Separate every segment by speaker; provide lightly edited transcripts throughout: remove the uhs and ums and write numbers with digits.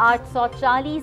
Speaker 1: 840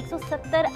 Speaker 1: 170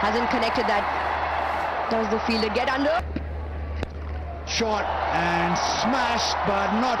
Speaker 2: Hasn't connected that. Does the fielder get under?
Speaker 3: Shot and smashed, but not.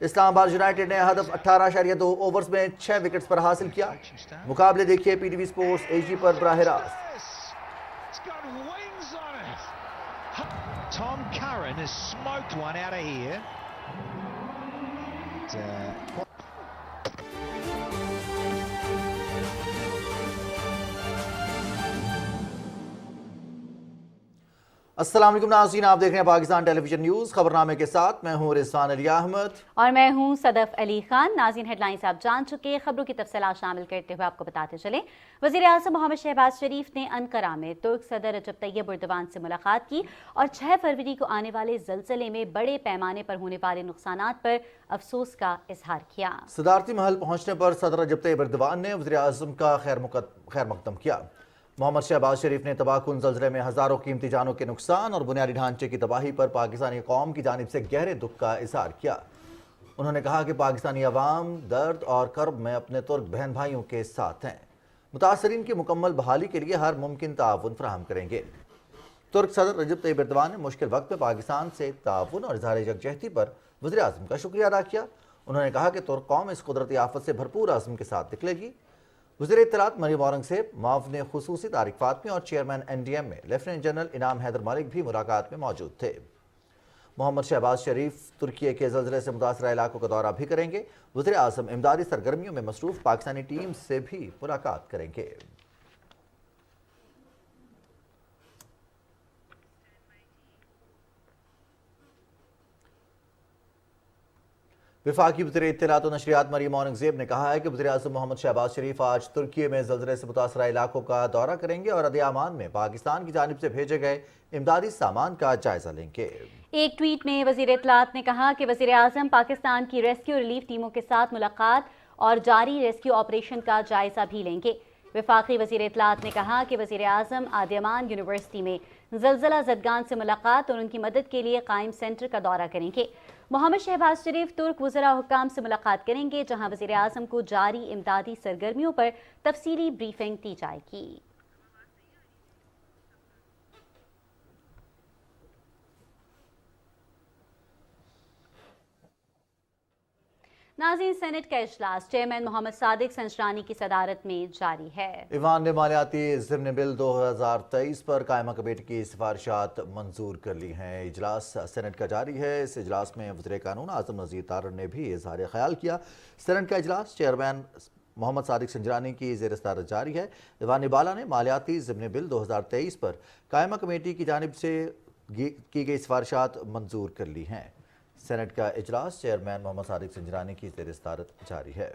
Speaker 4: اسلام آباد United نے ہدف 18.2 overs میں 6 wickets پر حاصل کیا. مقابلے دیکھیے P T V sports H D پر براہ راست.
Speaker 3: It's got wings on it. Tom Curran has smoked one out of here.
Speaker 4: السلام علیکم ناظرین، آپ دیکھ رہے ہیں پاکستان ٹیلی ویژن نیوز. خبرنامے کے ساتھ میں ہوں رضوان علی احمد
Speaker 1: اور میں ہوں صدف علی خان. ناظرین، ہیڈ لائنز آپ جان چکے. خبروں کی تفصیلات شامل کرتے ہوئے آپ کو بتاتے چلیں، وزیر اعظم محمد شہباز شریف نے انقرہ میں ترک صدر رجب طیب اردوان سے ملاقات کی اور 6 فروری کو آنے والے زلزلے میں بڑے پیمانے پر ہونے والے نقصانات پر افسوس کا اظہار کیا.
Speaker 4: صدارتی محل پہنچنے پر صدر رجب طیب اردوان نے وزیر اعظم کا خیر مقدم کیا. محمد شہباز شریف نے تباہ کن زلزلے میں ہزاروں قیمتی جانوں کے نقصان اور بنیادی ڈھانچے کی تباہی پر پاکستانی قوم کی جانب سے گہرے دکھ کا اظہار کیا. انہوں نے کہا کہ پاکستانی عوام درد اور کرب میں اپنے ترک بہن بھائیوں کے ساتھ ہیں. متاثرین کی مکمل بحالی کے لیے ہر ممکن تعاون فراہم کریں گے. ترک صدر رجب طیب اردوان نے مشکل وقت میں پاکستان سے تعاون اور اظہار یکجہتی پر وزیر اعظم کا شکریہ ادا کیا. انہوں نے کہا کہ ترک قوم اس قدرتی آفت سے بھرپور عزم کے ساتھ نکلے گی. وزیر اطلاعات مریم اورنگزیب، معاون خصوصی طارق فاطمی اور چیئرمین این ڈی ایم میں لیفٹیننٹ جنرل انعام حیدر ملک بھی ملاقات میں موجود تھے. محمد شہباز شریف ترکیے کے زلزلے سے متاثرہ علاقوں کا دورہ بھی کریں گے. وزیر اعظم امدادی سرگرمیوں میں مصروف پاکستانی ٹیم سے بھی ملاقات کریں گے. وفاقی وزیر اطلاعات و نشریات مریم اورنگزیب نے کہا ہے کہ وزیر اعظم محمد شہباز شریف آج ترکیے میں زلزلے سے متاثرہ علاقوں کا دورہ کریں گے اور ردِ امان میں پاکستان کی جانب سے بھیجے گئے امدادی سامان کا جائزہ لیں گے.
Speaker 1: ایک ٹویٹ میں وزیر اطلاعات نے کہا کہ وزیر اعظم پاکستان کی ریسکیو ریلیف ٹیموں کے ساتھ ملاقات اور جاری ریسکیو آپریشن کا جائزہ بھی لیں گے. وفاقی وزیر اطلاعات نے کہا کہ وزیر اعظم آدیمان یونیورسٹی میں زلزلہ زدگان سے ملاقات اور ان کی مدد کے لیے قائم سینٹر کا دورہ کریں گے. محمد شہباز شریف ترک وزراء حکام سے ملاقات کریں گے، جہاں وزیر اعظم کو جاری امدادی سرگرمیوں پر تفصیلی بریفنگ دی جائے گی. ناظرین، سینٹ کا اجلاس چیئرمین محمد صادق سنجرانی کی صدارت میں جاری ہے.
Speaker 4: ایوان نے مالیاتی ضمن بل 2023 پر قائمہ کمیٹی کی سفارشات منظور کر لی ہیں. اجلاس سینٹ کا جاری ہے. اس اجلاس میں وزیر قانون اعظم نذیر تارڑ نے بھی اظہار خیال کیا. سینٹ کا اجلاس چیئرمین محمد صادق سنجرانی کی زیر صدارت جاری ہے. ایوان بالا نے مالیاتی ضمن بل 2023 پر قائمہ کمیٹی کی جانب سے کی گئی سفارشات منظور کر لی ہیں. سینٹ کا اجلاس چیئرمین محمد صادق سنجرانی کی زیر صدارت جاری ہے.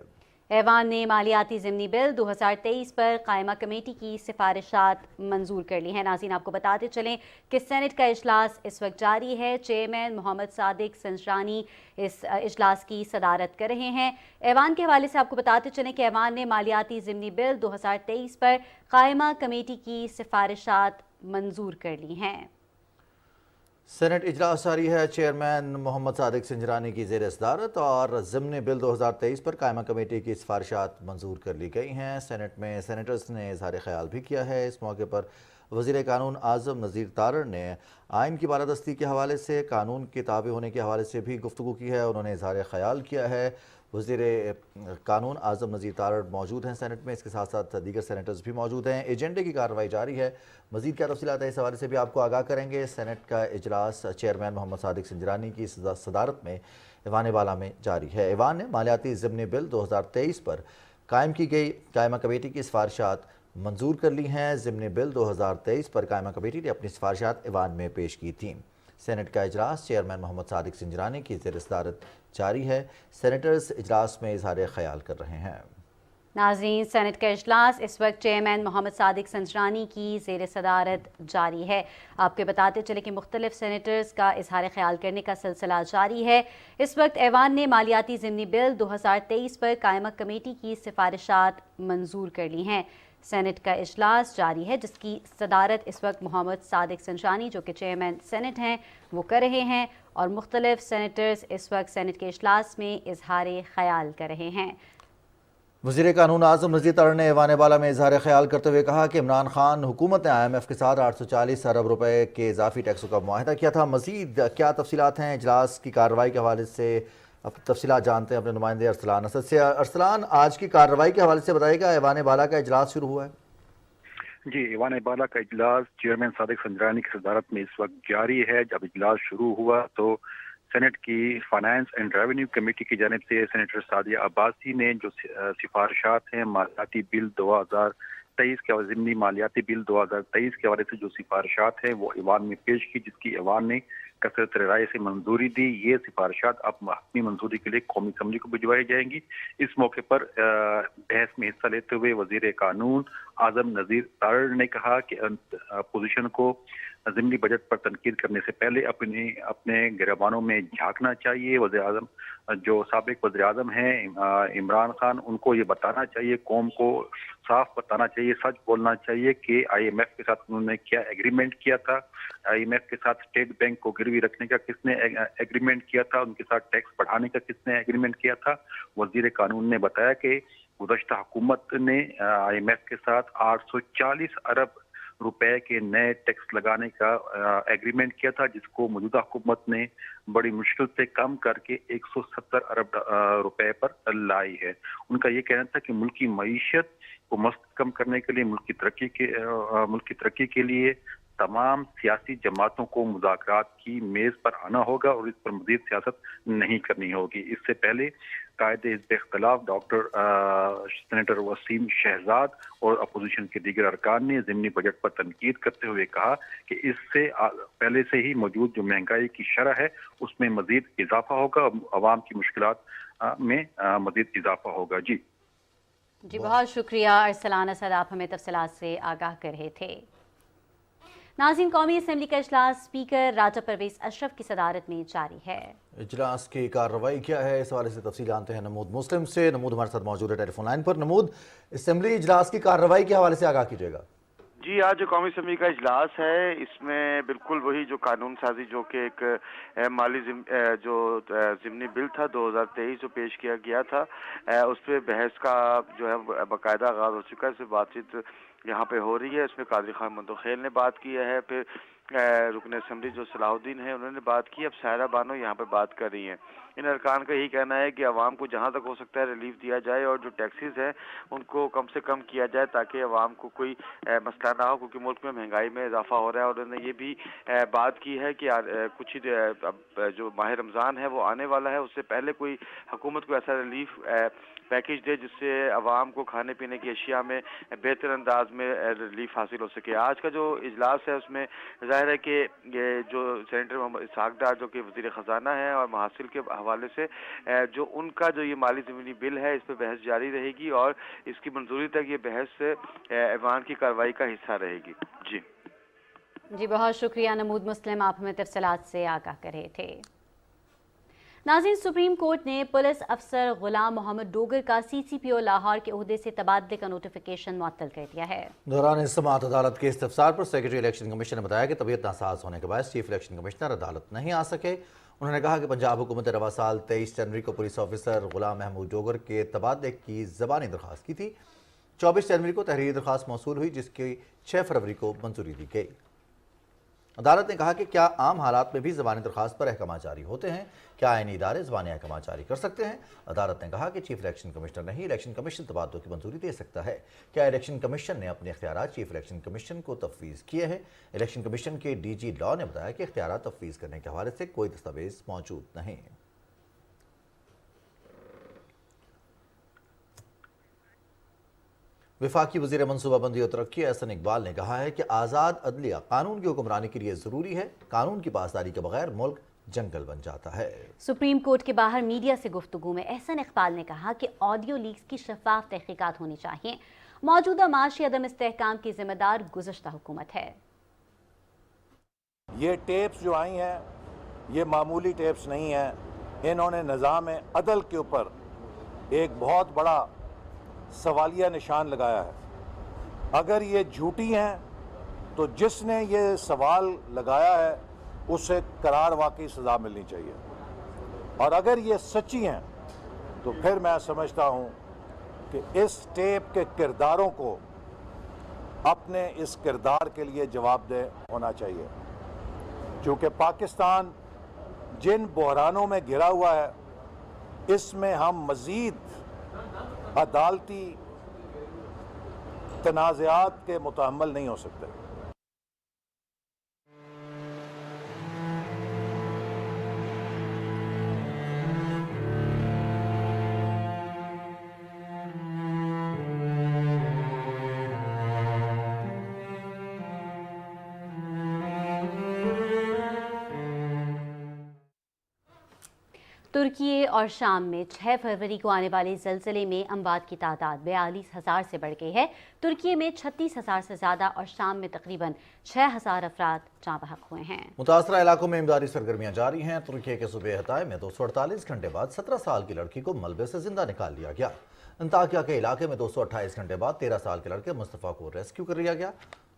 Speaker 1: ایوان نے مالیاتی ضمنی بل 2023 پر قائمہ کمیٹی کی سفارشات منظور کر لی ہیں. ناظرین، آپ کو بتاتے چلیں کہ سینٹ کا اجلاس اس وقت جاری ہے. چیئرمین محمد صادق سنجرانی اس اجلاس کی صدارت کر رہے ہیں. ایوان کے حوالے سے آپ کو بتاتے چلیں کہ ایوان نے مالیاتی ضمنی بل 2023 پر قائمہ کمیٹی کی سفارشات منظور کر لی ہیں.
Speaker 4: سینٹ اجلاس جاری ہے. چیئرمین محمد صادق سنجرانی کی زیر صدارت اور ضمن بل 2023 پر قائمہ کمیٹی کی سفارشات منظور کر لی گئی ہیں. سینٹ میں سینیٹرز نے اظہار خیال بھی کیا ہے. اس موقع پر وزیر قانون اعظم نذیر تارڑ نے آئین کی بالادستی کے حوالے سے، قانون کے تابع ہونے کے حوالے سے بھی گفتگو کی ہے. انہوں نے اظہار خیال کیا ہے. وزیر قانون اعظم نذیر تارڑ موجود ہیں سینٹ میں. اس کے ساتھ ساتھ دیگر سینیٹرز بھی موجود ہیں. ایجنڈے کی کارروائی جاری ہے. مزید کیا تفصیلات ہے اس حوالے سے بھی آپ کو آگاہ کریں گے. سینٹ کا اجلاس چیئرمین محمد صادق سنجرانی کی صدارت میں ایوان بالا میں جاری ہے. ایوان نے مالیاتی ضمن بل 2023 پر قائم کی گئی قائمہ کمیٹی کی سفارشات منظور کر لی ہیں. ضمن بل 2023 پر قائمہ کمیٹی نے اپنی سفارشات ایوان میں پیش کی تھیں. سینٹ کا اجلاس چیئرمین محمد صادق سنجرانی کی زیر صدارت جاری ہے. سینیٹرز اجلاس میں اظہار خیال کر رہے ہیں.
Speaker 1: ناظرین، سینٹ کا اجلاس اس وقت چیئرمین محمد صادق سنجرانی کی زیر صدارت جاری ہے. آپ کے بتاتے چلے کہ مختلف سینیٹرز کا اظہار خیال کرنے کا سلسلہ جاری ہے. اس وقت ایوان نے مالیاتی ضمنی بل 2023 پر قائمہ کمیٹی کی سفارشات منظور کر لی ہیں. سینٹ کا اجلاس جاری ہے جس کی صدارت اس وقت محمد صادق سنجرانی جو کہ چیئرمین سینٹ ہیں وہ کر رہے ہیں اور مختلف سینیٹرز اس وقت سینٹ کے اجلاس میں اظہار خیال کر رہے ہیں.
Speaker 4: وزیر قانون اعظم نذیر تارڑ نے ایوان بالا میں اظہار خیال کرتے ہوئے کہا کہ عمران خان حکومت نے IMF کے ساتھ 840 ارب روپے کے اضافی ٹیکسوں کا معاہدہ کیا تھا. مزید کیا تفصیلات ہیں اجلاس کی کارروائی کے حوالے سے اب تفصیلات جانتے ہیں اپنے نمائندے ارسلان اسد سے۔ ارسلان، آج کی کارروائی کے حوالے سے بتائیے گا، ایوان بالا کا اجلاس شروع ہوا ہے؟
Speaker 5: جی، ایوان بالا کا اجلاس چیئرمین صادق سنجرانی کی صدارت میں اس وقت جاری ہے۔ جب اجلاس شروع ہوا تو سینٹ کی فائنانس اینڈ ریونیو کمیٹی کی جانب سے سینیٹر سعدیہ عباسی نے جو سفارشات ہیں مالیاتی بل 2023 کے ضمنی مالیاتی بل 2023 کے حوالے سے جو سفارشات ہیں وہ ایوان میں پیش کی، جس کی ایوان نے کثرت رائے سے منظوری دی۔ یہ سفارشات اب حتمی منظوری کے لیے قومی اسمبلی کو بھجوائی جائیں گی۔ اس موقع پر بحث میں حصہ لیتے ہوئے وزیر قانون اعظم نذیر تارڑ نے کہا کہ اپوزیشن کو ضمنی بجٹ پر تنقید کرنے سے پہلے اپنے گریبانوں میں جھانکنا چاہیے۔ وزیر اعظم جو سابق وزیر اعظم ہیں عمران خان، ان کو یہ بتانا چاہیے، قوم کو صاف بتانا چاہیے، سچ بولنا چاہیے کہ آئی ایم ایف کے ساتھ انہوں نے کیا ایگریمنٹ کیا تھا، آئی ایم ایف کے ساتھ اسٹیٹ بینک کو گروی رکھنے کا کس نے ایگریمنٹ کیا تھا، ان کے ساتھ ٹیکس بڑھانے کا کس نے ایگریمنٹ کیا تھا۔ وزیر قانون نے بتایا کہ گزشتہ حکومت نے آئی ایم ایف کے ساتھ 840 ارب روپے کے نئے ٹیکس لگانے کا ایگریمنٹ کیا تھا، جس کو موجودہ حکومت نے بڑی مشکل سے کم کر کے 170 ارب روپے پر لائی ہے۔ ان کا یہ کہنا تھا کہ ملکی معیشت کو مستحکم کرنے کے لیے، ملکی ترقی کے لیے تمام سیاسی جماعتوں کو مذاکرات کی میز پر آنا ہوگا اور اس پر مزید سیاست نہیں کرنی ہوگی۔ اس سے پہلے قائد حزب اختلاف ڈاکٹر سینیٹر وسیم شہزاد اور اپوزیشن کے دیگر ارکان نے ضمنی بجٹ پر تنقید کرتے ہوئے کہا کہ اس سے پہلے سے ہی موجود جو مہنگائی کی شرح ہے اس میں مزید اضافہ ہوگا، عوام کی مشکلات میں مزید اضافہ ہوگا۔
Speaker 1: جی بہت شکریہ ارسلان اسد، آپ ہمیں تفصیلات سے آگاہ کر رہے تھے۔ ناظرین، قومی اسمبلی کا اجلاس اسپیکر راجہ پرویز اشرف کی صدارت میں جاری ہے۔
Speaker 4: اجلاس کی کارروائی کیا ہے، اس حوالے سے تفصیل جانتے ہیں نمود مسلم سے۔ نمود ہمارے ساتھ موجود ہے ٹیلی فون لائن پر۔ نمود، اسمبلی اجلاس کی کارروائی کے حوالے سے آگاہ کیجیے گا۔
Speaker 6: جی، آج جو قومی اسمبلی کا اجلاس ہے اس میں بالکل وہی جو قانون سازی جو کہ ایک مالی جو ضمنی بل تھا 2023 جو پیش کیا گیا تھا، اس پہ بحث کا جو ہے باقاعدہ آغاز ہو چکا ہے۔ اس سے بات چیت یہاں پہ ہو رہی ہے۔ اس میں قادری خان مندوخیل نے بات کی ہے، پھر رکن اسمبلی جو صلاح الدین ہے انہوں نے بات کی، اب سائرہ بانو یہاں پہ بات کر رہی ہیں۔ ان ارکان کا یہی کہنا ہے کہ عوام کو جہاں تک ہو سکتا ہے ریلیف دیا جائے اور جو ٹیکسز ہیں ان کو کم سے کم کیا جائے تاکہ عوام کو کوئی مسئلہ نہ ہو، کیونکہ ملک میں مہنگائی میں اضافہ ہو رہا ہے۔ اور انہوں نے یہ بھی بات کی ہے کہ کچھ جو ماہ رمضان ہے وہ آنے والا ہے، اس سے پہلے کوئی حکومت کو ایسا ریلیف پیکیج دے جس سے عوام کو کھانے پینے کی اشیاء میں بہتر انداز میں ریلیف حاصل ہو سکے۔ آج کا جو اجلاس ہے اس میں ظاہر ہے کہ یہ جو سینیٹر محمد اسحاق ڈار جو کہ وزیر خزانہ ہیں اور محاصل کے حوالے سے جو ان کا جو یہ مالی ضمنی بل ہے اس پہ بحث جاری رہے گی اور اس کی منظوری تک یہ بحث ایوان کی کارروائی کا حصہ رہے گی۔
Speaker 1: جی بہت شکریہ نمود مسلم، آپ ہمیں تفصیلات سے آگاہ کر رہے تھے۔ ناظرین، سپریم کورٹ نے پولیس افسر غلام محمد ڈوگر کا سی سی پی او لاہور کے عہدے سے تبادلے کا نوٹیفیکیشن معطل کر دیا ہے۔
Speaker 4: دوران سماعت عدالت کے استفسار پر سیکرٹری الیکشن کمیشن نے بتایا کہ طبیعت ناساز ہونے کے باعث چیف الیکشن کمشنر عدالت نہیں آ سکے۔ انہوں نے کہا کہ پنجاب حکومت نے رواں سال 23 جنوری کو پولیس آفیسر غلام محمود ڈوگر کے تبادلے کی زبانی درخواست کی تھی۔ 24 جنوری کو تحریری درخواست موصول ہوئی جس کی 6 فروری کو منظوری دی گئی۔ عدالت نے کہا کہ کیا عام حالات میں بھی زبانی درخواست پر احکامات جاری ہوتے ہیں؟ کیا آئینی ادارے زبانی احکامات جاری کر سکتے ہیں؟ عدالت نے کہا کہ چیف الیکشن کمشنر نہیں، الیکشن کمیشن تبادلوں کی منظوری دے سکتا ہے۔ کیا الیکشن کمیشن نے اپنے اختیارات چیف الیکشن کمیشن کو تفویض کیے ہیں؟ الیکشن کمیشن کے ڈی جی لاء نے بتایا کہ اختیارات تفویض کرنے کے حوالے سے کوئی دستاویز موجود نہیں۔ وفاقی وزیر منصوبہ بندی اور ترقی احسن اقبال نے کہا ہے کہ آزاد عدلیہ قانون کی حکمرانی کے لیے ضروری ہے، قانون کی پاسداری کے بغیر ملک جنگل بن جاتا ہے۔
Speaker 1: سپریم کورٹ کے باہر میڈیا سے گفتگو میں احسن اقبال نے کہا کہ آڈیو لیکس کی شفاف تحقیقات ہونی چاہیے۔ موجودہ معاشی عدم استحکام کی ذمہ دار گزشتہ حکومت ہے۔
Speaker 7: یہ ٹیپس جو آئی ہیں یہ معمولی ٹیپس نہیں ہیں، انہوں نے نظام عدل کے اوپر ایک بہت بڑا سوالیہ نشان لگایا ہے۔ اگر یہ جھوٹی ہیں تو جس نے یہ سوال لگایا ہے اسے قرار واقعی سزا ملنی چاہیے، اور اگر یہ سچی ہیں تو پھر میں سمجھتا ہوں کہ اس ٹیپ کے کرداروں کو اپنے اس کردار کے لیے جواب دہ ہونا چاہیے، چونکہ پاکستان جن بحرانوں میں گھرا ہوا ہے اس میں ہم مزید عدالتی تنازعات کے متحمل نہیں ہو سکتے۔
Speaker 1: ترکی اور شام میں 6 فروری کو آنے والے زلزلے میں اموات کی تعداد 42,000 سے بڑھ گئی ہے۔ ترکی میں 36,000 سے زیادہ اور شام میں تقریباً 6,000 افراد جاں بحق ہوئے ہیں۔
Speaker 4: متاثرہ علاقوں میں امدادی سرگرمیاں جاری ہیں۔ ترکی کے صوبے ہتائی میں 248 گھنٹے بعد 17 سال کی لڑکی کو ملبے سے زندہ نکال لیا گیا۔ انطاکیہ کے علاقے میں 228 گھنٹے بعد 13 سال کے لڑکے مصطفیٰ کو ریسکیو کر لیا گیا۔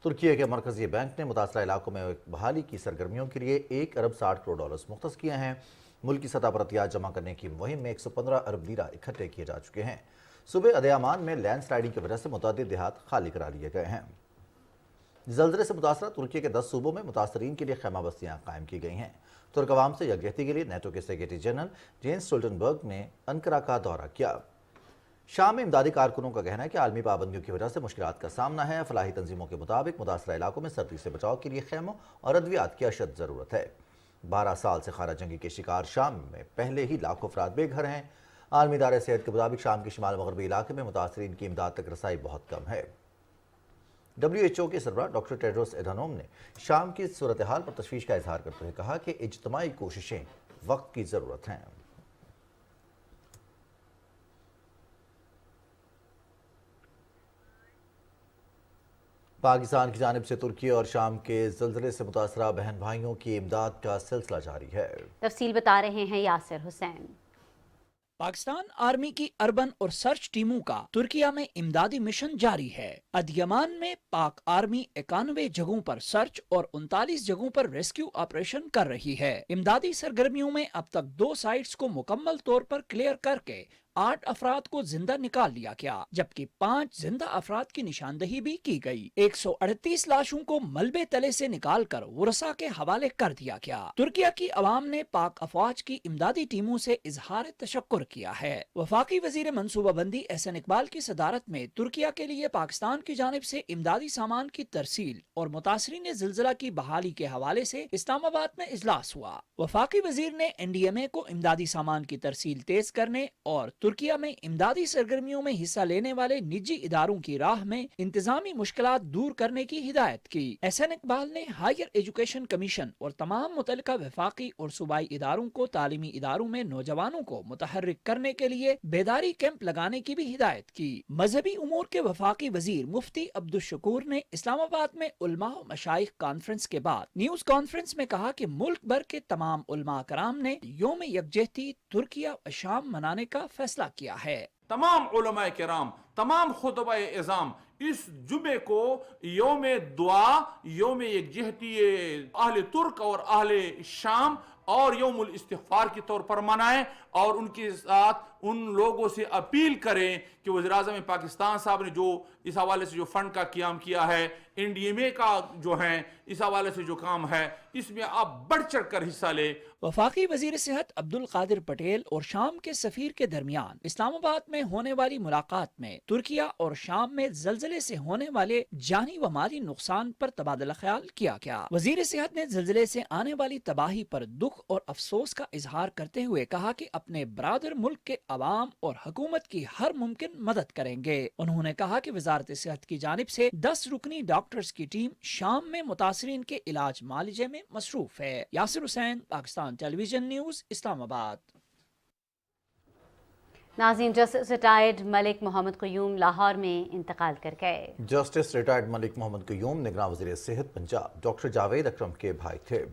Speaker 4: ترکی کے مرکزی بینک نے متاثرہ علاقوں میں بحالی کی سرگرمیوں کے لیے 1 ارب 60 کروڑ ڈالرز مختص کیے ہیں۔ ملکی سطح پر عطیات جمع کرنے کی مہم میں 115 ارب لیرہ اکٹھے کیے جا چکے ہیں۔ صوبے ادیامان میں لینڈ سلائیڈنگ کی وجہ سے متعدد دیہات خالی کرا لیے گئے ہیں۔ زلزلے سے متاثرہ ترکی کے 10 صوبوں میں متاثرین کے لیے خیمہ بستیاں قائم کی گئی ہیں۔ ترک عوام سے یکجہتی کے لیے نیٹو کے سیکریٹری جنرل جینس اسٹولٹنبرگ نے انقرہ کا دورہ کیا۔ شام میں امدادی کارکنوں کا کہنا ہے کہ عالمی پابندیوں کی وجہ سے مشکلات کا سامنا ہے۔ فلاحی تنظیموں کے مطابق متاثرہ علاقوں میں سردی سے بچاؤ کے لیے خیموں اور ادویات کی اشد ضرورت ہے۔ 12 سال سے خانہ جنگی کے شکار شام میں پہلے ہی لاکھوں افراد بے گھر ہیں۔ عالمی ادارے صحت کے مطابق شام کے شمال مغربی علاقے میں متاثرین کی امداد تک رسائی بہت کم ہے۔ WHO کے سربراہ ڈاکٹر ٹیڈروس ایڈھانوم نے شام کی صورتحال پر تشویش کا اظہار کرتے ہوئے کہا کہ اجتماعی کوششیں وقت کی ضرورت ہیں۔ پاکستان کی جانب سے ترکی اور شام کے زلزلے سے متاثرہ بہن بھائیوں کی امداد کا سلسلہ جاری ہے۔
Speaker 1: تفصیل بتا رہے ہیں یاسر حسین۔
Speaker 8: پاکستان آرمی کی اربن اور سرچ ٹیموں کا ترکیہ میں امدادی مشن جاری ہے۔ ادیمان میں پاک آرمی 91 جگہوں پر سرچ اور 39 جگہوں پر ریسکیو آپریشن کر رہی ہے۔ امدادی سرگرمیوں میں اب تک 2 سائٹس کو مکمل طور پر کلیئر کر کے 8 افراد کو زندہ نکال لیا گیا، جبکہ 5 زندہ افراد کی نشاندہی بھی کی گئی۔ 138 لاشوں کو ملبے تلے سے نکال کر ورثاء کے حوالے کر دیا گیا۔ ترکیہ کی عوام نے پاک افواج کی امدادی ٹیموں سے اظہار تشکر کیا ہے۔ وفاقی وزیر منصوبہ بندی احسن اقبال کی صدارت میں ترکیہ کے لیے پاکستان کی جانب سے امدادی سامان کی ترسیل اور متاثرین زلزلہ کی بحالی کے حوالے سے اسلام آباد میں اجلاس ہوا۔ وفاقی وزیر نے NDMA کو امدادی سامان کی ترسیل تیز کرنے اور ترکیہ میں امدادی سرگرمیوں میں حصہ لینے والے نجی اداروں کی راہ میں انتظامی مشکلات دور کرنے کی ہدایت کی۔ احسن اقبال نے ہائر ایجوکیشن کمیشن اور تمام متعلقہ وفاقی اور صوبائی اداروں کو تعلیمی اداروں میں نوجوانوں کو متحرک کرنے کے لیے بیداری کیمپ لگانے کی بھی ہدایت کی۔ مذہبی امور کے وفاقی وزیر مفتی عبدالشکور نے اسلام آباد میں علماء و مشائخ کانفرنس کے بعد نیوز کانفرنس میں کہا کہ ملک بھر کے تمام علماء کرام نے یوم یکجہتی ترکیہ و شام منانے کا فیصلہ کیا ہے۔
Speaker 9: تمام علماء کرام، تمام خطبہ اعظام اس جمعے کو یوم دعا، یوم یکجہتی اہل ترک اور اہل شام اور یوم الاستغفار کے طور پر منائیں، اور ان کے ساتھ ان لوگوں سے اپیل کریں کہ وزیر اعظم پاکستان صاحب نے جو اس حوالے سے جو فنڈ کا قیام کیا ہے، NDMA کا جو ہے اس حوالے سے جو کام ہے، اس میں آپ بڑھ چڑھ کر حصہ لیں۔
Speaker 8: وفاقی وزیر صحت عبدالقادر پٹیل اور شام کے سفیر کے درمیان اسلام آباد میں ہونے والی ملاقات میں ترکیہ اور شام میں زلزلے سے ہونے والے جانی و مالی نقصان پر تبادلہ خیال کیا گیا۔ وزیر صحت نے زلزلے سے آنے والی تباہی پر دکھ اور افسوس کا اظہار کرتے ہوئے کہا کہ اپنے برادر ملک کے عوام اور حکومت کی ہر ممکن مدد کریں گے۔ انہوں نے کہا کہ وزارت صحت کی جانب سے 10 رکنی ڈاکٹرز کی ٹیم شام میں متاثرین کے علاج معالجے میں مصروف ہے۔ یاسر حسین، پاکستان ٹیلی ویژن نیوز، اسلام آباد۔
Speaker 1: ناظرین، جسٹس ریٹائرڈ ملک محمد قیوم لاہور میں انتقال کر گئے۔
Speaker 4: جسٹس ریٹائرڈ ملک محمد قیوم نگراں وزیر صحت پنجاب ڈاکٹر جاوید اکرم کے بھائی تھے۔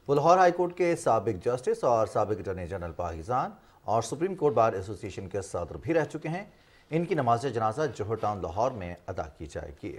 Speaker 4: وہ لاہور ہائی کورٹ کے سابق جسٹس اور سابق اٹارنی جنرل پاکستان اور سپریم کورٹ بار ایسوسی ایشن کے صدر بھی رہ چکے ہیں۔ ان کی نماز جنازہ جوہر ٹاؤن لاہور میں ادا کی جائے گی۔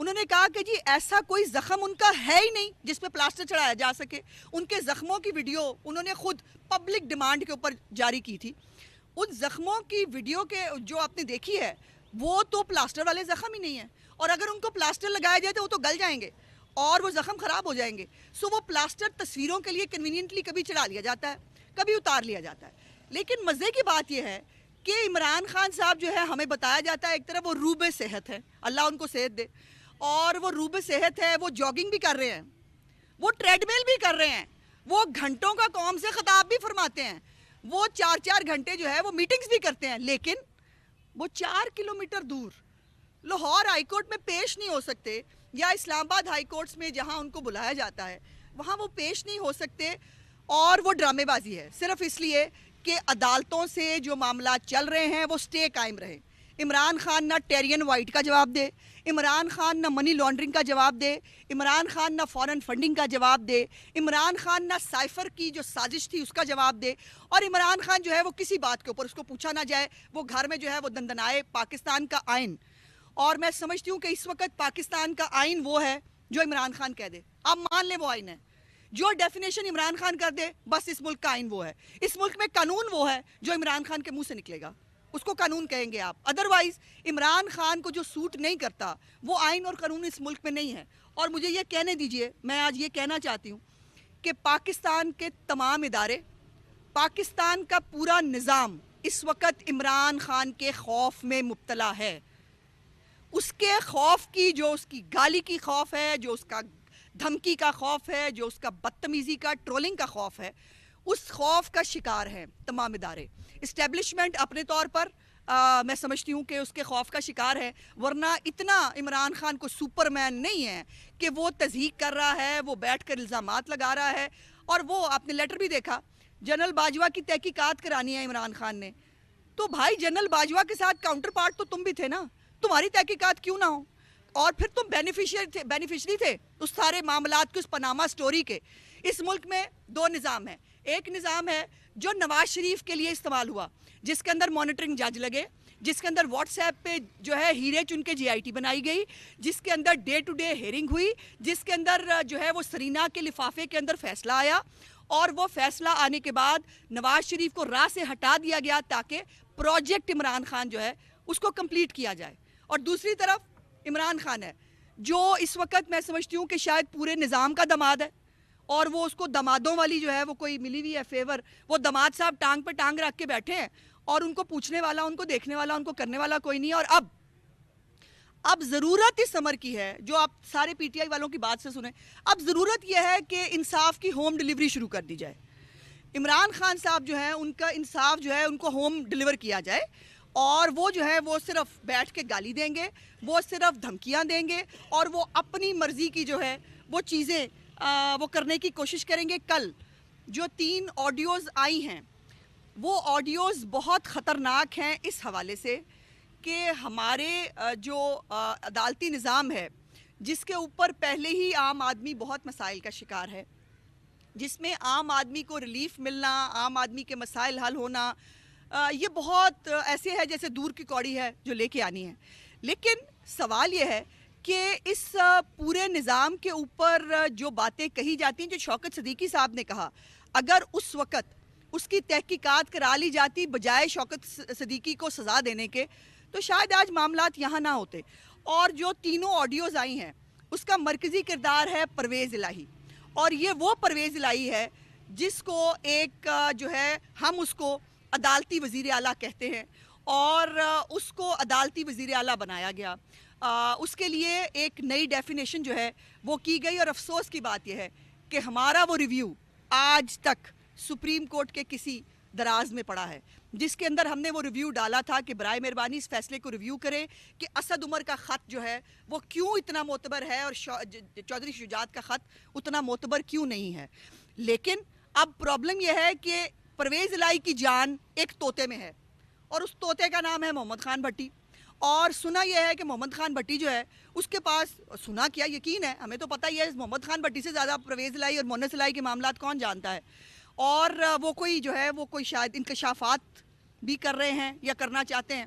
Speaker 10: انہوں نے کہا کہ جی ایسا کوئی زخم ان کا ہے ہی نہیں جس پہ پلاسٹر چڑھایا جا سکے. ان کے زخموں کی ویڈیو انہوں نے خود پبلک ڈیمانڈ کے اوپر جاری کی تھی. ان زخموں کی ویڈیو کے جو آپ نے دیکھی ہے وہ تو پلاسٹر والے زخم ہی نہیں ہیں, اور اگر ان کو پلاسٹر لگایا جائے تو وہ تو گل جائیں گے اور وہ زخم خراب ہو جائیں گے. وہ پلاسٹر تصویروں کے لیے کنوینینٹلی کبھی چڑھا لیا جاتا ہے, کبھی اتار لیا جاتا ہے. لیکن مزے کی بات یہ ہے کہ عمران خان صاحب جو ہے ہمیں بتایا جاتا ہے ایک طرف وہ روب صحت ہے, اللہ ان کو صحت دے, اور وہ روب صحت ہے, وہ جاگنگ بھی کر رہے ہیں, وہ ٹریڈ مل بھی کر رہے ہیں, وہ گھنٹوں کا قوم سے خطاب بھی فرماتے ہیں, وہ 4-4 گھنٹے جو ہے وہ میٹنگز بھی کرتے ہیں, لیکن وہ 4 کلومیٹر دور لاہور ہائی کورٹ میں پیش نہیں ہو سکتے, یا اسلام آباد ہائی کورٹس میں جہاں ان کو بلایا جاتا ہے وہاں وہ پیش نہیں ہو سکتے. اور وہ ڈرامے بازی ہے صرف اس لیے کہ عدالتوں سے جو معاملات چل رہے ہیں وہ سٹے قائم رہے. عمران خان نہ ٹیرین وائٹ کا جواب دے, عمران خان نہ منی لانڈرنگ کا جواب دے, عمران خان نہ فارن فنڈنگ کا جواب دے, عمران خان نہ سائفر کی جو سازش تھی اس کا جواب دے, اور عمران خان جو ہے وہ کسی بات کے اوپر اس کو پوچھا نہ جائے, وہ گھر میں جو ہے وہ دندنائے پاکستان کا آئین. اور میں سمجھتی ہوں کہ اس وقت پاکستان کا آئین وہ ہے جو عمران خان کہہ دے, آپ مان لیں وہ آئین ہے, جو ڈیفینیشن عمران خان کر دے بس اس ملک کا آئین وہ ہے. اس ملک میں قانون وہ ہے جو عمران خان کے منہ سے نکلے گا, اس کو قانون کہیں گے آپ. ادروائز عمران خان کو جو سوٹ نہیں کرتا وہ آئین اور قانون اس ملک میں نہیں ہے. اور مجھے یہ کہنے دیجئے, میں آج یہ کہنا چاہتی ہوں کہ پاکستان کے تمام ادارے, پاکستان کا پورا نظام اس وقت عمران خان کے خوف میں مبتلا ہے. اس کے خوف کی, جو اس کی گالی کی خوف ہے, جو اس کا دھمکی کا خوف ہے, جو اس کا بدتمیزی کا ٹرولنگ کا خوف ہے, اس خوف کا شکار ہیں تمام ادارے. اسٹیبلشمنٹ اپنے طور پر میں سمجھتی ہوں کہ اس کے خوف کا شکار ہے, ورنہ اتنا عمران خان کو سپر مین نہیں ہے کہ وہ تضحیق کر رہا ہے, وہ بیٹھ کر الزامات لگا رہا ہے. اور وہ آپ نے لیٹر بھی دیکھا, جنرل باجوہ کی تحقیقات کرانی ہے عمران خان نے, تو بھائی جنرل باجوہ کے ساتھ کاؤنٹر پارٹ تو تم بھی تھے نا, تمہاری تحقیقات کیوں نہ ہو؟ اور پھر تم بینیفیشری تھے اس سارے معاملات کے, اس پاناما سٹوری کے. اس ملک میں 2 نظام ہیں. ایک نظام ہے جو نواز شریف کے لیے استعمال ہوا, جس کے اندر مانیٹرنگ جج لگے, جس کے اندر واٹس ایپ پہ جو ہے ہیرے چن کے GIT بنائی گئی, جس کے another day to day hearing ہوئی, جس کے اندر جو ہے وہ سرینا کے لفافے کے اندر فیصلہ آیا, اور وہ فیصلہ آنے کے بعد نواز شریف کو راہ سے ہٹا دیا گیا تاکہ پروجیکٹ عمران خان جو ہے اس کو کمپلیٹ کیا جائے. اور دوسری طرف عمران خان ہے جو اس وقت میں سمجھتی ہوں کہ شاید پورے نظام کا دماد ہے, اور وہ اس کو دمادوں والی جو ہے وہ کوئی ملی ہوئی ہے فیور. وہ دماد صاحب ٹانگ پہ ٹانگ رکھ کے بیٹھے ہیں, اور ان کو پوچھنے والا, ان کو دیکھنے والا, ان کو کرنے والا کوئی نہیں ہے. اور اب ضرورت اس امر کی ہے, جو آپ سارے PTI والوں کی بات سے سنیں, اب ضرورت یہ ہے کہ انصاف کی ہوم ڈیلیوری شروع کر دی جائے. عمران خان صاحب جو ہیں ان کا انصاف جو ہے ان کو ہوم ڈیلیور کیا جائے, اور وہ جو ہے وہ صرف بیٹھ کے گالی دیں گے, وہ صرف دھمکیاں دیں گے, اور وہ اپنی مرضی کی جو ہے وہ چیزیں وہ کرنے کی کوشش کریں گے. کل جو 3 آڈیوز آئی ہیں وہ آڈیوز بہت خطرناک ہیں اس حوالے سے کہ ہمارے جو عدالتی نظام ہے, جس کے اوپر پہلے ہی عام آدمی بہت مسائل کا شکار ہے, جس میں عام آدمی کو ریلیف ملنا, عام آدمی کے مسائل حل ہونا, یہ بہت ایسے ہے جیسے دور کی کوڑی ہے جو لے کے آنی ہے. لیکن سوال یہ ہے کہ اس پورے نظام کے اوپر جو باتیں کہی جاتی ہیں, جو شوکت صدیقی صاحب نے کہا, اگر اس وقت اس کی تحقیقات کرا لی جاتی بجائے شوکت صدیقی کو سزا دینے کے, تو شاید آج معاملات یہاں نہ ہوتے. اور جو 3 آڈیوز آئی ہیں اس کا مرکزی کردار ہے پرویز الہی, اور یہ وہ پرویز الہی ہے جس کو ایک جو ہے ہم اس کو عدالتی وزیر اعلیٰ کہتے ہیں, اور اس کو عدالتی وزیر اعلیٰ بنایا گیا. اس کے لیے ایک نئی ڈیفینیشن جو ہے وہ کی گئی, اور افسوس کی بات یہ ہے کہ ہمارا وہ ریویو آج تک سپریم کورٹ کے کسی دراز میں پڑا ہے, جس کے اندر ہم نے وہ ریویو ڈالا تھا کہ برائے مہربانی اس فیصلے کو ریویو کریں کہ اسد عمر کا خط جو ہے وہ کیوں اتنا معتبر ہے اور چودھری شجاعت کا خط اتنا معتبر کیوں نہیں ہے. لیکن اب پرابلم یہ ہے کہ پرویز الہی کی جان ایک طوطے میں ہے, اور اس طوطے کا نام ہے محمد خان بھٹی. اور سنا یہ ہے کہ محمد خان بھٹی جو ہے اس کے پاس, سنا کیا یقین ہے, ہمیں تو پتہ ہی ہے محمد خان بھٹی سے زیادہ پرویز الہی اور مونس الہی کے معاملات کون جانتا ہے. اور وہ کوئی جو ہے وہ کوئی شاید انکشافات بھی کر رہے ہیں یا کرنا چاہتے ہیں.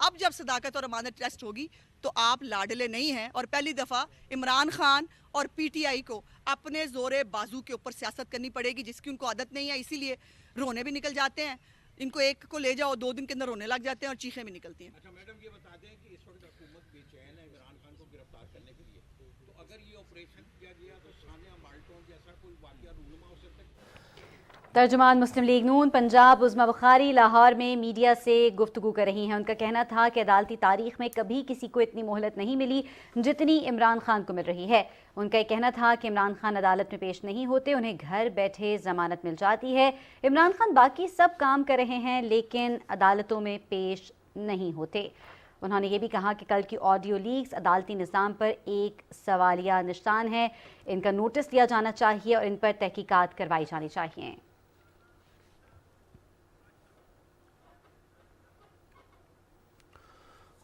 Speaker 10: اب جب صداقت اور امانت ٹیسٹ ہوگی تو آپ لاڈلے نہیں ہیں. اور پہلی دفعہ عمران خان اور پی ٹی آئی کو اپنے زور بازو کے اوپر سیاست کرنی پڑے گی جس کی ان کو عادت نہیں ہے, اسی لیے رونے بھی نکل جاتے ہیں. ان کو ایک کو لے جاؤ 2 دن کے اندر رونے لگ جاتے ہیں اور چیخیں بھی نکلتی ہیں.
Speaker 11: اچھا میڈم یہ بتا دیں کہ اس وقت حکومت بے چین ہے عمران خان کو گرفتار کرنے کے لیے, تو اگر یہ آپریشن کیا گیا تو ثانیہ مالٹون جیسا کوئی واقعہ رونما ہو سکتا ہے.
Speaker 1: ترجمان مسلم لیگ نون پنجاب عظمیٰ بخاری لاہور میں میڈیا سے گفتگو کر رہی ہیں. ان کا کہنا تھا کہ عدالتی تاریخ میں کبھی کسی کو اتنی مہلت نہیں ملی جتنی عمران خان کو مل رہی ہے. ان کا یہ کہنا تھا کہ عمران خان عدالت میں پیش نہیں ہوتے, انہیں گھر بیٹھے ضمانت مل جاتی ہے. عمران خان باقی سب کام کر رہے ہیں لیکن عدالتوں میں پیش نہیں ہوتے. انہوں نے یہ بھی کہا کہ کل کی آڈیو لیکس عدالتی نظام پر ایک سوالیہ نشان ہے. ان کا نوٹس لیا جانا چاہیے اور ان پر تحقیقات کروائی جانی چاہیے.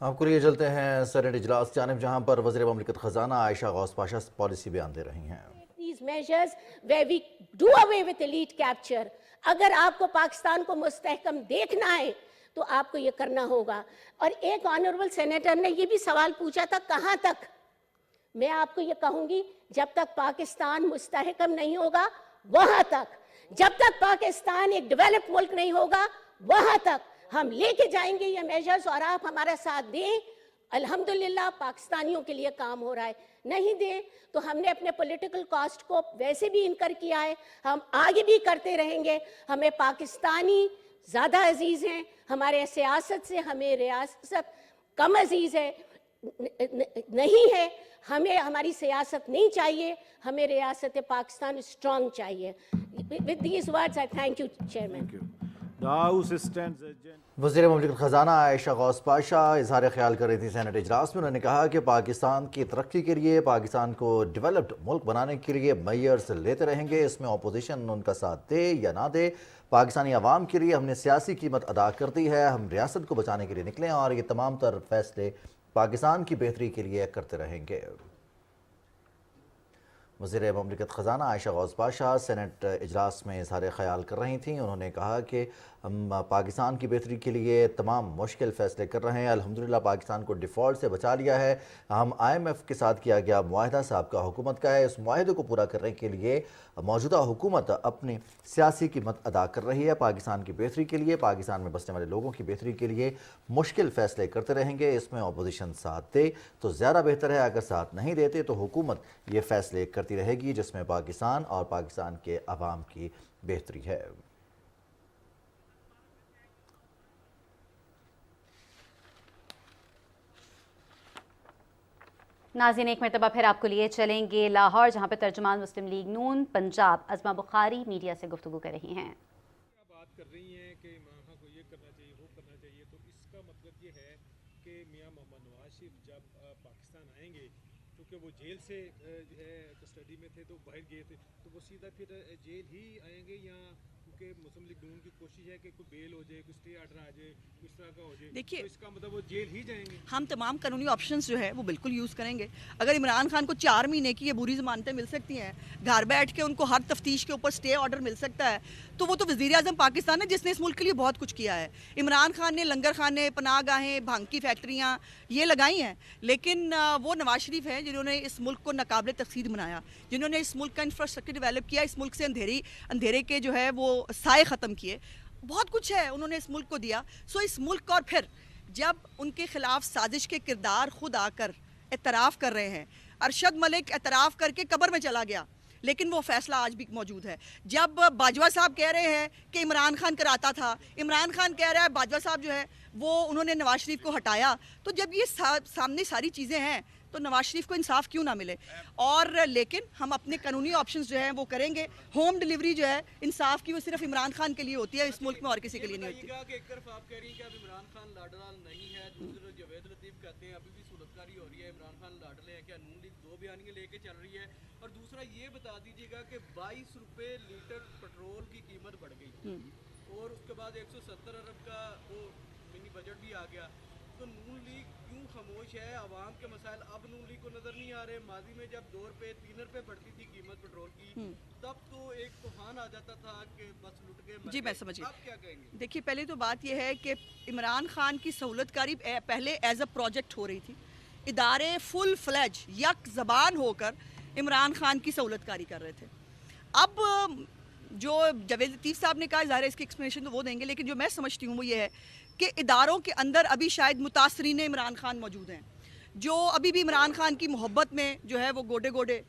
Speaker 4: آپ کو لیے چلتے ہیں سینیٹ اجلاس جانب, جہاں پر وزیر مملکت خزانہ عائشہ غوث پاشا پالیسی بیان دے رہی ہیں.
Speaker 12: These measures where we do away with elite capture. اگر آپ کو پاکستان کو مستحکم دیکھنا ہے تو آپ کو یہ کرنا ہوگا. اور ایک آنریبل سینیٹر نے یہ بھی سوال پوچھا تھا کہاں تک. میں آپ کو یہ کہوں گی جب تک پاکستان مستحکم نہیں ہوگا وہاں تک, جب تک پاکستان ایک ڈیولپ ملک نہیں ہوگا وہاں تک ہم لے کے جائیں گے یہ میجرز, اور آپ ہمارا ساتھ دیں. الحمدللہ پاکستانیوں کے لیے کام ہو رہا ہے. نہیں دیں تو ہم نے اپنے پولیٹیکل کاسٹ کو ویسے بھی انکر کیا ہے, ہم آگے بھی کرتے رہیں گے. ہمیں پاکستانی زیادہ عزیز ہیں, ہمارے سیاست سے ہمیں ریاست کم عزیز ہے نہیں ہے. ہمیں ہماری سیاست نہیں چاہیے, ہمیں ریاست پاکستان اسٹرانگ چاہیے. With these words I thank you, Chairman.
Speaker 4: وزیر مملکت خزانہ عائشہ غوث پاشا اظہار خیال کر رہی تھی سینیٹ اجلاس میں. انہوں نے کہا کہ پاکستان کی ترقی کے لیے, پاکستان کو ڈیولپڈ ملک بنانے کے لیے میئرز لیتے رہیں گے. اس میں اپوزیشن ان کا ساتھ دے یا نہ دے, پاکستانی عوام کے لیے ہم نے سیاسی قیمت ادا کر دی ہے. ہم ریاست کو بچانے کے لیے نکلے ہیں اور یہ تمام تر فیصلے پاکستان کی بہتری کے لیے کرتے رہیں گے. وزیر مملکت خزانہ عائشہ غوث پاشا سینیٹ اجلاس میں اظہار خیال کر رہی تھیں. انہوں نے کہا کہ ہم پاکستان کی بہتری کے لیے تمام مشکل فیصلے کر رہے ہیں. الحمدللہ پاکستان کو ڈیفالٹ سے بچا لیا ہے. ہم IMF کے ساتھ کیا گیا معاہدہ سابقہ حکومت کا ہے. اس معاہدے کو پورا کرنے کے لیے موجودہ حکومت اپنی سیاسی قیمت ادا کر رہی ہے. پاکستان کی بہتری کے لیے, پاکستان میں بسنے والے لوگوں کی بہتری کے لیے مشکل فیصلے کرتے رہیں گے. اس میں اپوزیشن ساتھ دے تو زیادہ بہتر ہے, اگر ساتھ نہیں دیتے تو حکومت یہ فیصلے کرتی رہے گی جس میں پاکستان اور پاکستان کے عوام کی بہتری ہے.
Speaker 1: ناظرین ایک مرتبہ پھر آپ کو لیے چلیں گے لاہور, جہاں پہ ترجمان مسلم لیگ نون پنجاب عظمیٰ بخاری میڈیا سے گفتگو کر رہی ہیں.
Speaker 11: بات کر رہی ہیں کہ عمران خان کو یہ کرنا چاہیے وہ کرنا چاہیے, تو اس کا مطلب یہ ہے کہ میاں محمد نواز شریف جب پاکستان آئیں گے, کیونکہ وہ جیل سے جو ہے کسٹڈی میں تھے تو باہر گئے تھے, تو وہ سیدھا پھر جیل ہی آئیں گے, یا کیونکہ مسلم لیگ نون کی کوشش ہے کہ کوئی بیل ہو جائے, کوئی اسٹے آرڈر آ جائے, کس طرح کا ہو جائے,
Speaker 10: دیکھیے
Speaker 11: تو اس کا مطلب وہ جیل ہی جائیں گے.
Speaker 10: ہم تمام قانونی آپشنز جو ہے وہ بالکل یوز کریں گے. اگر عمران خان کو 4 مہینے کی یہ بری ضمانتیں مل سکتی ہیں, گھر بیٹھ کے ان کو ہر تفتیش کے اوپر اسٹے آرڈر مل سکتا ہے, تو وہ تو وزیر اعظم پاکستان ہے جس نے اس ملک کے لیے بہت کچھ کیا ہے. عمران خان نے لنگر خانے, پناہ گاہیں, بھانگ کی فیکٹریاں یہ لگائی ہیں, لیکن وہ نواز شریف ہیں جنہوں نے اس ملک کو ناقابل تقسیم بنایا, جنہوں نے اس ملک کا انفراسٹرکچر ڈیولپ کیا, اس ملک سے اندھیرے کے جو ہے وہ سائے ختم کیے. بہت کچھ ہے انہوں نے اس ملک کو دیا. سو اس ملک کو, اور پھر جب ان کے خلاف سازش کے کردار خود آ کر اعتراف کر رہے ہیں, ارشد ملک اعتراف کر کے قبر میں چلا گیا لیکن وہ فیصلہ آج بھی موجود ہے. جب باجوہ صاحب کہہ رہے ہیں کہ عمران خان کراتا تھا, عمران خان کہہ رہا ہے باجوہ صاحب جو ہے وہ انہوں نے نواز شریف کو ہٹایا, تو جب یہ سامنے ساری چیزیں ہیں تو نواز شریف کو انصاف کیوں نہ ملے. اور لیکن ہم اپنے قانونی آپشنز جو ہیں وہ کریں گے. ہوم ڈیلیوری جو ہے انصاف کی وہ صرف عمران خان کے لیے ہوتی ہے, اس ملک میں اور کسی کے لیے نہیں ہوتی.
Speaker 11: کہ ایک طرف آپ کہہ رہی ہیں کہ اب عمران خان لاڈلال نہیں ہے, دوسری طرف جاوید لطیف کہتے ہیں ابھی بھی صورتکاری ہو رہی ہے, عمران خان لاڈلے ہیں, کیا نون لیگ 2 بیانیاں لے کے چل رہی ہے. اور دوسرا یہ بتا دیجیے گا کہ 22 روپے لیٹر پیٹرول کی قیمت بڑھ گئی, اور اس کے بعد 170 ارب کا وہ منی بجٹ بھی آ گیا, تو نون لیگ کیوں خاموش ہے. عوام کے مسائل اب نون لیگ کو نظر نہیں آ رہے. ماضی میں جب 2 روپے 3 روپے بڑھتی تھی قیمت پیٹرول کی تب تو ایک طوفان آ جاتا تھا کہ بس لٹ گئے.
Speaker 10: جی میں سمجھ گئی.
Speaker 11: آپ کیا کہیں گے؟
Speaker 10: دیکھیے پہلے تو بات یہ ہے کہ عمران خان کی سہولت کاری پہلے ایز اے پروجیکٹ ہو رہی تھی. ادارے فل فلیج یک زبان ہو کر عمران خان کی سہولت کاری کر رہے تھے. اب جو جاوید لطیف صاحب نے کہا ظاہر ہے اس کی ایکسپلینیشن تو وہ دیں گے, لیکن جو میں سمجھتی ہوں وہ یہ ہے کہ اداروں کے اندر ابھی شاید متاثرین عمران خان موجود ہیں جو ابھی بھی عمران خان کی محبت میں جو ہے وہ گوڈے گوڈے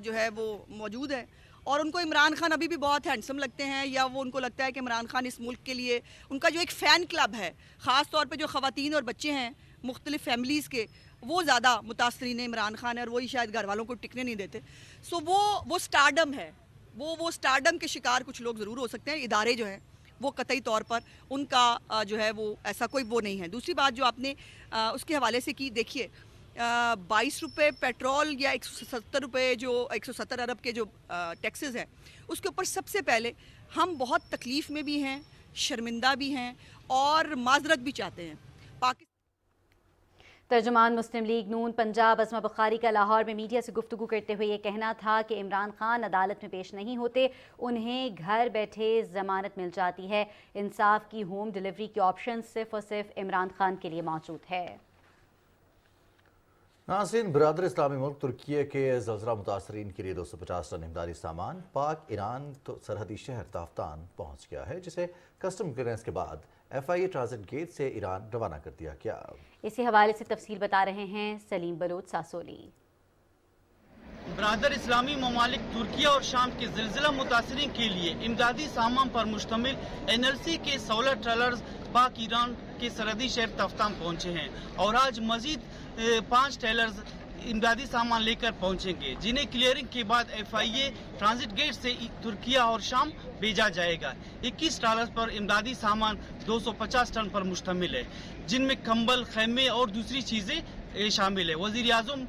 Speaker 10: جو ہے وہ موجود ہیں, اور ان کو عمران خان ابھی بھی بہت ہینڈسم لگتے ہیں, یا وہ ان کو لگتا ہے کہ عمران خان اس ملک کے لیے ان کا جو ایک فین کلب ہے, خاص طور پہ جو خواتین اور بچے ہیں مختلف فیملیز کے, وہ زیادہ متاثرین عمران خان ہے اور وہی شاید گھر والوں کو ٹکنے نہیں دیتے. سو وہ سٹارڈم ہے, وہ سٹارڈم کے شکار کچھ لوگ ضرور ہو سکتے ہیں. ادارے جو ہیں وہ قطعی طور پر ان کا جو ہے وہ ایسا کوئی وہ نہیں ہے. دوسری بات جو آپ نے اس کے حوالے سے کی, دیکھیے 22 روپے پیٹرول یا 170 روپے جو 170 ارب کے جو ٹیکسز ہیں اس کے اوپر سب سے پہلے ہم بہت تکلیف میں بھی ہیں, شرمندہ بھی ہیں اور معذرت بھی چاہتے ہیں.
Speaker 1: ترجمان مسلم لیگ نون پنجاب اسما بخاری کا لاہور میں میڈیا سے گفتگو کرتے ہوئے یہ کہنا تھا کہ عمران خان عدالت میں پیش نہیں ہوتے, انہیں گھر بیٹھے ضمانت مل جاتی ہے. انصاف کی ہوم ڈیلیوری کی آپشن صرف اور صرف عمران خان کے لیے موجود ہے.
Speaker 4: ناظرین, برادر اسلامی ملک ترکیہ کے زلزلہ متاثرین کے لیے 250 ٹن امدادی سامان پاک ایران سرحدی شہر تافتان پہنچ گیا ہے, جسے کسٹم کلیئرنس کے بعد FIA ٹرانزٹ گیٹ سے ایران روانہ کر دیا گیا.
Speaker 1: اسی حوالے سے تفصیل بتا رہے ہیں سلیم بلوچ ساسولی.
Speaker 13: برادر اسلامی ممالک ترکیہ اور شام کے زلزلہ متاثرین کے لیے امدادی سامان پر مشتمل NLC کے 16 ٹرالرز پاک ایران کے سرحدی شہر تفتان پہنچے ہیں, اور آج مزید 5 ٹریلرز امدادی سامان لے کر پہنچیں گے, جنہیں کلیئرنگ کے بعد FIA ٹرانزٹ گیٹ سے ترکیہ اور شام بھیجا جائے گا. 21 ٹرالرز پر امدادی سامان 250 ٹن پر مشتمل ہے, جن میں کمبل, خیمے اور دوسری چیزیں شامل ہے. وزیر اعظم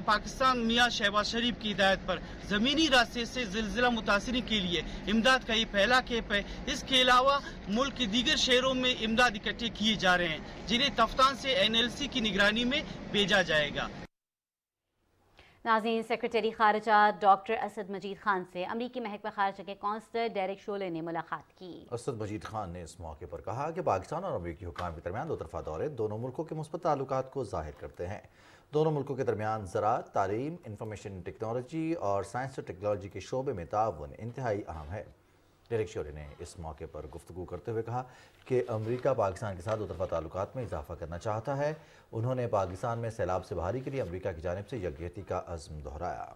Speaker 13: پاکستان میاں شہباز شریف کی ہدایت پر زمینی راستے سے زلزلہ متاثرین کے لیے امداد کا یہ پہلا کیمپ ہے. اس کے علاوہ ملک کے دیگر شہروں میں امداد اکٹھے کیے جا رہے ہیں, جنہیں تفتان سے NLC کی نگرانی میں بھیجا جائے گا.
Speaker 1: ناظرین, سیکرٹری خارجہ ڈاکٹر اسد مجید خان سے امریکی محکمہ خارجہ کے کونسلر ڈیرک شولے نے ملاقات کی.
Speaker 4: اسد مجید خان نے اس موقع پر کہا کہ پاکستان اور امریکی حکام کے درمیان 2 طرفہ دورے دونوں ملکوں کے مثبت تعلقات کو ظاہر کرتے ہیں. دونوں ملکوں کے درمیان زراعت, تعلیم, انفارمیشن ٹیکنالوجی اور سائنس اور ٹیکنالوجی کے شعبے میں تعاون انتہائی اہم ہے. ڈیرک شولے نے اس موقع پر گفتگو کرتے ہوئے کہا کہ امریکہ پاکستان کے ساتھ 2 طرفہ تعلقات میں اضافہ کرنا چاہتا ہے. انہوں نے پاکستان میں سیلاب سے بحالی کے لیے امریکہ کی جانب سے یکجہتی کا عزم دہرایا.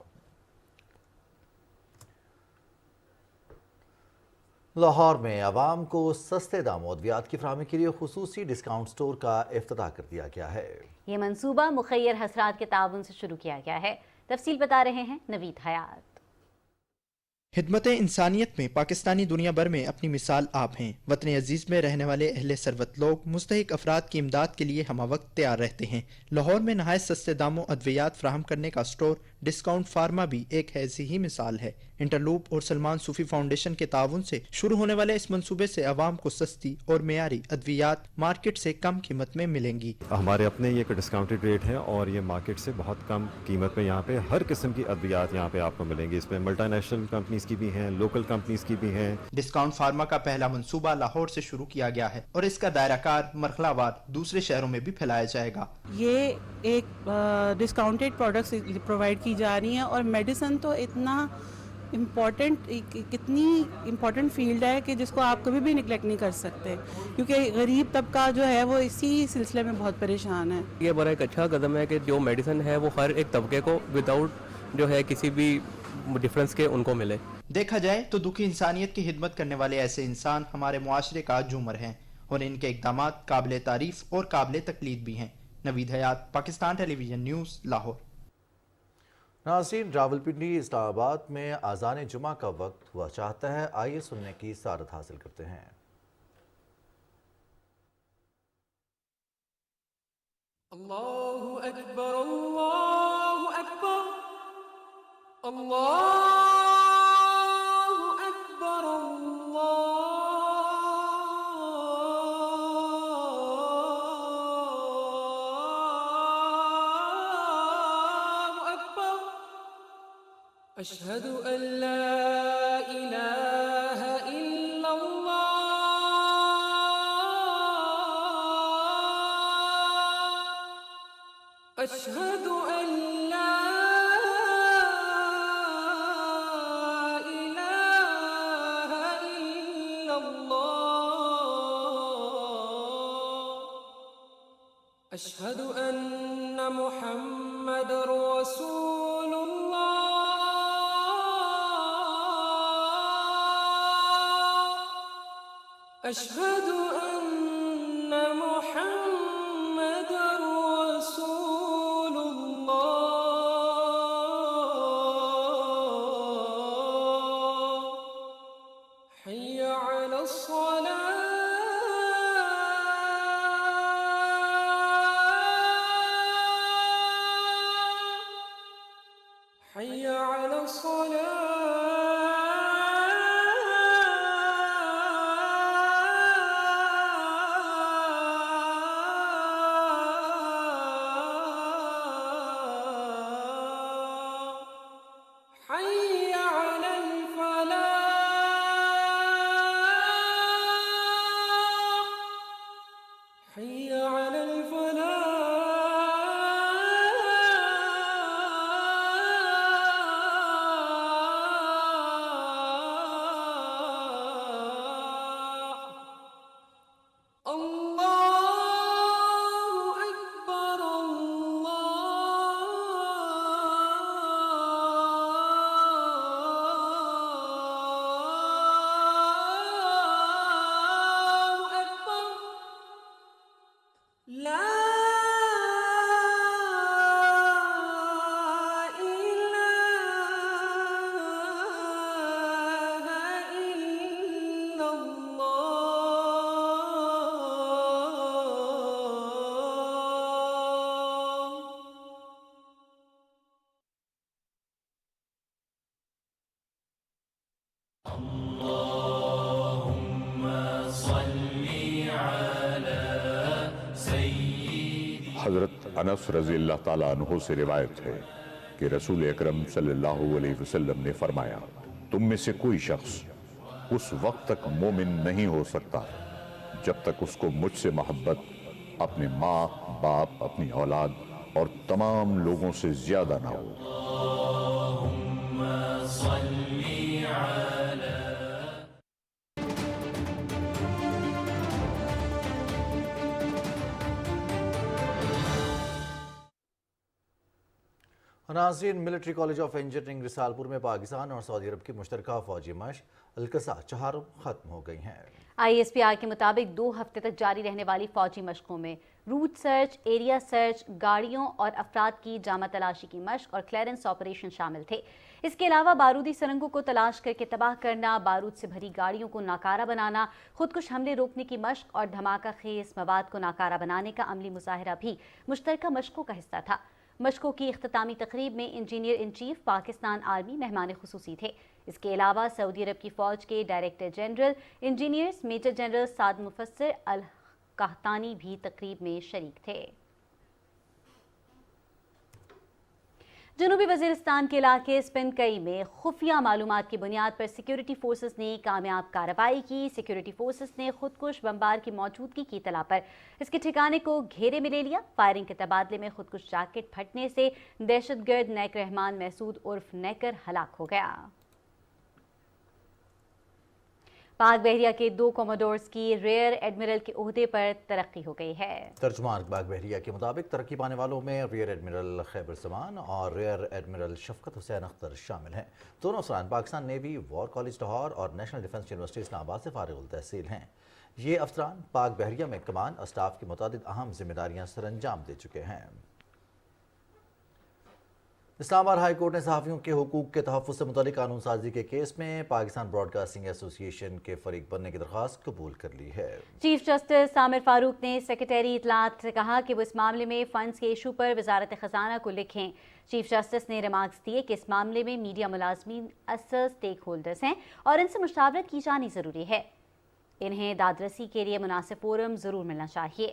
Speaker 4: لاہور میں عوام کو سستے داموں ادویات کی فراہمی کے لیے خصوصی ڈسکاؤنٹ سٹور کا افتتاح کر دیا گیا ہے.
Speaker 1: یہ منصوبہ مخیر حضرات کے تعاون سے شروع کیا گیا ہے. تفصیل بتا رہے ہیں نوید حیات.
Speaker 14: خدمت انسانیت میں پاکستانی دنیا بھر میں اپنی مثال آپ ہیں. وطن عزیز میں رہنے والے اہل ثروت لوگ مستحق افراد کی امداد کے لیے ہمہ وقت تیار رہتے ہیں. لاہور میں نہایت سستے داموں ادویات فراہم کرنے کا سٹور ڈسکاؤنٹ فارما بھی ایک ایسی ہی مثال ہے. انٹرلوپ اور سلمان صوفی فاؤنڈیشن کے تعاون سے شروع ہونے والے اس منصوبے سے عوام کو سستی اور معیاری ادویات مارکیٹ سے کم قیمت میں ملیں گی.
Speaker 15: ہمارے اپنے یہ ڈسکاؤنٹڈ ریٹ ہے اور یہ مارکیٹ سے بہت کم قیمت میں یہاں پہ ہر قسم کی ادویات یہاں پہ آپ کو ملیں گی. اس میں ملٹی نیشنل کمپنیز کی بھی ہیں, لوکل کمپنیز کی بھی ہیں.
Speaker 14: ڈسکاؤنٹ فارما کا پہلا منصوبہ لاہور سے شروع کیا گیا ہے اور اس کا دائرہ کار مرحلہ وار دوسرے شہروں میں بھی پھیلایا جائے گا.
Speaker 16: یہ ایک ڈسکاؤنٹڈ پروڈکٹس پرووائڈ کی جا رہی ہیں, اور میڈیسن تو اتنا کتنی امپورٹنٹ فیلڈ ہے کہ جس کو آپ کبھی بھی نگلیکٹ نہیں کر سکتے, کیونکہ غریب طبقہ جو ہے وہ اسی سلسلے میں بہت پریشان ہے.
Speaker 17: یہ بڑا ایک اچھا قدم ہے کہ جو میڈیسن ہے وہ ہر ایک طبقے کو وداؤٹ جو ہے کسی بھی ڈفرنس کے ان کو ملے.
Speaker 14: دیکھا جائے تو دکھی انسانیت کی خدمت کرنے والے ایسے انسان ہمارے معاشرے کا جومر ہیں, اور ان کے اقدامات قابل تعریف اور قابل تقلید بھی ہیں. نوید حیات, پاکستان ٹیلی ویژن نیوز, لاہور.
Speaker 4: ناظرین, راولپنڈی اسلام آباد میں اذان جمعہ کا وقت ہوا چاہتا ہے. آئیے سننے کی سعادت حاصل کرتے ہیں.
Speaker 18: اللہ اکبر, اللہ اکبر, اللہ اکبر, اللہ أشهد أن لا إله إلا الله أشهد أن لا إله إلا الله أشهد أن محمد رسول الله أشهد أن محمد رسول الله حي على الصلاة حي على الصلاة حي على الفلاح حي على الفلاح الله أكبر الله أكبر لا إله إلا الله
Speaker 19: حضرت انس رضی اللہ تعالیٰ عنہ سے روایت ہے کہ رسول اکرم صلی اللہ علیہ وسلم نے فرمایا تم میں سے کوئی شخص اس وقت تک مومن نہیں ہو سکتا جب تک اس کو مجھ سے محبت اپنے ماں باپ اپنی اولاد اور تمام لوگوں سے زیادہ نہ ہو
Speaker 4: ناظرین، military college of engineering Risalpur میں پاکستان اور سعودی عرب کی مشترکہ فوجی مشق القصا چہارم ختم ہو گئی ہیں۔
Speaker 1: ISPR کے مطابق 2 ہفتے تک جاری رہنے والی فوجی مشقوں میں روٹ سرچ، ایریا سرچ، گاڑیوں اور افراد کی جامع تلاشی کی مشق اور کلیئرنس آپریشن شامل تھے۔ اس کے علاوہ بارودی سرنگوں کو تلاش کر کے تباہ کرنا، بارود سے بھری گاڑیوں کو ناکارہ بنانا، خودکش حملے روکنے کی مشق اور دھماکہ خیز مواد کو ناکارہ بنانے کا عملی مظاہرہ بھی مشترکہ مشقوں کا حصہ تھا۔ مشقوں کی اختتامی تقریب میں engineer in chief Pakistan army مہمان خصوصی تھے۔ اس کے علاوہ سعودی عرب کی فوج کے director general engineers major general Saad Mufassir Al Qahtani بھی تقریب میں شریک تھے۔ جنوبی وزیرستان کے علاقے سپنکئی میں خفیہ معلومات کی بنیاد پر سیکیورٹی فورسز نے کامیاب کارروائی کی۔ سیکیورٹی فورسز نے خودکش بمبار کی موجودگی کی اطلاع پر اس کے ٹھکانے کو گھیرے میں لے لیا۔ فائرنگ کے تبادلے میں خودکش جاکٹ پھٹنے سے دہشت گرد نیک رحمان محسود عرف نیکر ہلاک ہو گیا۔ پاک بحریہ کے 2 کوموڈورز کی ریئر ایڈمرل کے عہدے پر ترقی ہو گئی ہے۔
Speaker 4: ترجمان پاک بحریہ کے مطابق ترقی پانے والوں میں ریئر ایڈمرل خیبر سمان اور ریئر ایڈمرل شفقت حسین اختر شامل ہیں۔ دونوں افسران Pakistan navy, war college Lahore اور نیشنل ڈیفنس یونیورسٹی اسلام آباد سے فارغ التحصیل ہیں۔ یہ افسران پاک بحریہ میں کمان اور اسٹاف کی متعدد اہم ذمہ داریاں سر انجام دے چکے ہیں۔ اسلام آباد ہائی کورٹ نے صحافیوں کے حقوق کے تحفظ سے متعلق قانون سازی کے کیس میں پاکستان براڈ کاسٹنگ ایسوسی ایشن کے فریق بننے کی درخواست قبول کر لی ہے۔
Speaker 1: چیف جسٹس عامر فاروق نے سیکریٹری اطلاعات سے کہا کہ وہ اس معاملے میں فنڈز کے ایشو پر وزارت خزانہ کو لکھیں۔ چیف جسٹس نے ریمارکس دیے کہ اس معاملے میں میڈیا ملازمین اصل سٹیک ہولڈرز ہیں اور ان سے مشاورت کی جانی ضروری ہے۔ انہیں دادرسی کے لیے مناسب فورم ضرور ملنا چاہیے۔